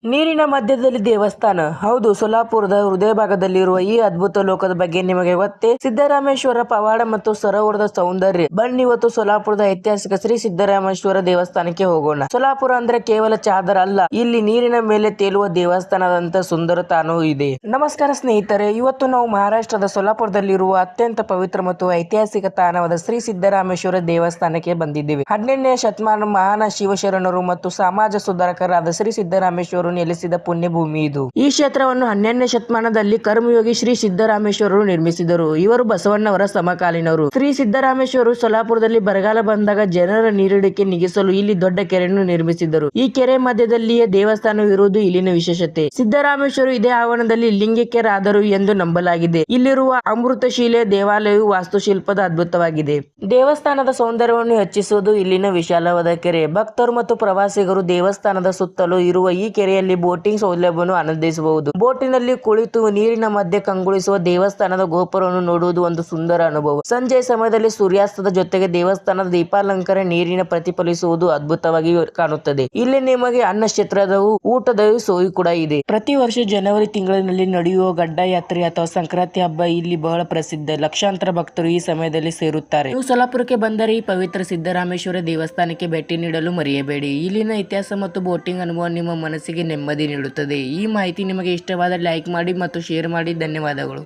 ನೀರಿನ ಮಧ್ಯದಲ್ಲಿ ದೇವಸ್ಥಾನ. ಹೌದು, ಸೊಲ್ಲಾಪುರದ ಹೃದಯ ಭಾಗದಲ್ಲಿರುವ ಈ ಅದ್ಭುತ ಲೋಕದ ಬಗ್ಗೆ ನಿಮಗೆ ಗೊತ್ತೇ? ಸಿದ್ದರಾಮೇಶ್ವರ ಪವಾಡ ಮತ್ತು ಸರೋವರದ ಸೌಂದರ್ಯ. ಬನ್ನಿ ಇವತ್ತು ಸೊಲ್ಲಾಪುರದ ಐತಿಹಾಸಿಕ ಶ್ರೀ ಸಿದ್ದರಾಮೇಶ್ವರ ದೇವಸ್ಥಾನಕ್ಕೆ ಹೋಗೋಣ. ಸೊಲ್ಲಾಪುರ ಅಂದ್ರೆ ಕೇವಲ ಚಾದರ ಅಲ್ಲ, ಇಲ್ಲಿ ನೀರಿನ ಮೇಲೆ ತೇಲುವ ದೇವಸ್ಥಾನದಂತ ಸುಂದರ ತಾಣವೂ ಇದೆ. ನಮಸ್ಕಾರ ಸ್ನೇಹಿತರೆ, ಇವತ್ತು ನಾವು ಮಹಾರಾಷ್ಟ್ರದ ಸೊಲ್ಲಾಪುರದಲ್ಲಿರುವ ಅತ್ಯಂತ ಪವಿತ್ರ ಮತ್ತು ಐತಿಹಾಸಿಕ ತಾಣವಾದ ಶ್ರೀ ಸಿದ್ದರಾಮೇಶ್ವರ ದೇವಸ್ಥಾನಕ್ಕೆ ಬಂದಿದ್ದೇವೆ. 12ನೇ ಶತಮಾನ ಮಹಾನ್ ಶಿವಶರಣರು ಮತ್ತು ಸಮಾಜ ಸುಧಾರಕರಾದ ಶ್ರೀ ಸಿದ್ದರಾಮೇಶ್ವರ ನೆಲೆಸಿದ ಪುಣ್ಯ ಭೂಮಿ ಇದು. ಈ ಕ್ಷೇತ್ರವನ್ನು 12ನೇ ಶತಮಾನದಲ್ಲಿ ಕರ್ಮಯೋಗಿ ಶ್ರೀ ಸಿದ್ದರಾಮೇಶ್ವರರು ನಿರ್ಮಿಸಿದರು. ಇವರು ಬಸವಣ್ಣವರ ಸಮಕಾಲೀನರು. ಶ್ರೀ ಸಿದ್ದರಾಮೇಶ್ವರರು ಸೊಲ್ಲಾಪುರದಲ್ಲಿ ಬರಗಾಲ ಬಂದಾಗ ಜನರ ನೀರಿಡಿಕೆ ನೀಗಿಸಲು ಇಲ್ಲಿ ದೊಡ್ಡ ಕೆರೆಯನ್ನು ನಿರ್ಮಿಸಿದರು. ಈ ಕೆರೆ ಮಧ್ಯದಲ್ಲಿಯೇ ದೇವಸ್ಥಾನವಿರುವುದು ಇಲ್ಲಿನ ವಿಶೇಷತೆ. ಸಿದ್ದರಾಮೇಶ್ವರರು ಇದೇ ಆವರಣದಲ್ಲಿ ಲಿಂಗೈಕ್ಯರಾದರು ಎಂದು ನಂಬಲಾಗಿದೆ. ಇಲ್ಲಿರುವ ಅಮೃತಶಿಲೆ ದೇವಾಲಯವು ವಾಸ್ತುಶಿಲ್ಪದ ಅದ್ಭುತವಾಗಿದೆ. ದೇವಸ್ಥಾನದ ಸೌಂದರ್ಯವನ್ನು ಹೆಚ್ಚಿಸುವುದು ಇಲ್ಲಿನ ವಿಶಾಲವಾದ ಕೆರೆ. ಭಕ್ತರು ಮತ್ತು ಪ್ರವಾಸಿಗರು ದೇವಸ್ಥಾನದ ಸುತ್ತಲೂ ಇರುವ ಈ ಕೆರೆಯಲ್ಲಿ ಬೋಟಿಂಗ್ ಸೌಲಭ್ಯವನ್ನು ಆನಂದಿಸಬಹುದು. ಬೋಟಿನಲ್ಲಿ ಕುಳಿತು ನೀರಿನ ಮಧ್ಯೆ ಕಂಗೊಳಿಸುವ ದೇವಸ್ಥಾನದ ಗೋಪುರವನ್ನು ನೋಡುವುದು ಒಂದು ಸುಂದರ ಅನುಭವ. ಸಂಜೆಯ ಸಮಯದಲ್ಲಿ ಸೂರ್ಯಾಸ್ತದ ಜೊತೆಗೆ ದೇವಸ್ಥಾನದ ದೀಪಾಲಂಕಾರ ನೀರಿನ ಪ್ರತಿಫಲಿಸುವುದು ಅದ್ಭುತವಾಗಿ ಕಾಣುತ್ತದೆ. ಇಲ್ಲಿ ನಿಮಗೆ ಅನ್ನಕ್ಷೇತ್ರದ ಊಟದ ಸೋಯಿ ಕೂಡ ಇದೆ. ಪ್ರತಿ ವರ್ಷ ಜನವರಿ ತಿಂಗಳಿನಲ್ಲಿ ನಡೆಯುವ ಗಡ್ಡ ಯಾತ್ರೆ ಅಥವಾ ಸಂಕ್ರಾಂತಿ ಹಬ್ಬ ಇಲ್ಲಿ ಬಹಳ ಪ್ರಸಿದ್ಧ. ಲಕ್ಷಾಂತರ ಭಕ್ತರು ಈ ಸಮಯದಲ್ಲಿ ಸೇರುತ್ತಾರೆ. ನೀವು ಸೊಲ್ಲಾಪುರಕ್ಕೆ ಬಂದರೆ ಈ ಪವಿತ್ರ ಸಿದ್ದರಾಮೇಶ್ವರ ದೇವಸ್ಥಾನಕ್ಕೆ ಭೇಟಿ ನೀಡಲು ಮರೆಯಬೇಡಿ. ಇಲ್ಲಿನ ಇತಿಹಾಸ ಮತ್ತು ಬೋಟಿಂಗ್ ಅನುಭವ ನಿಮ್ಮ ಮನಸ್ಸಿಗೆ ನೆಮ್ಮದಿ ನೀಡುತ್ತದೆ. ಈ ಮಾಹಿತಿ ನಿಮಗೆ ಇಷ್ಟವಾದ ಲೈಕ್ ಮಾಡಿ ಮತ್ತು ಶೇರ್ ಮಾಡಿ. ಧನ್ಯವಾದಗಳು.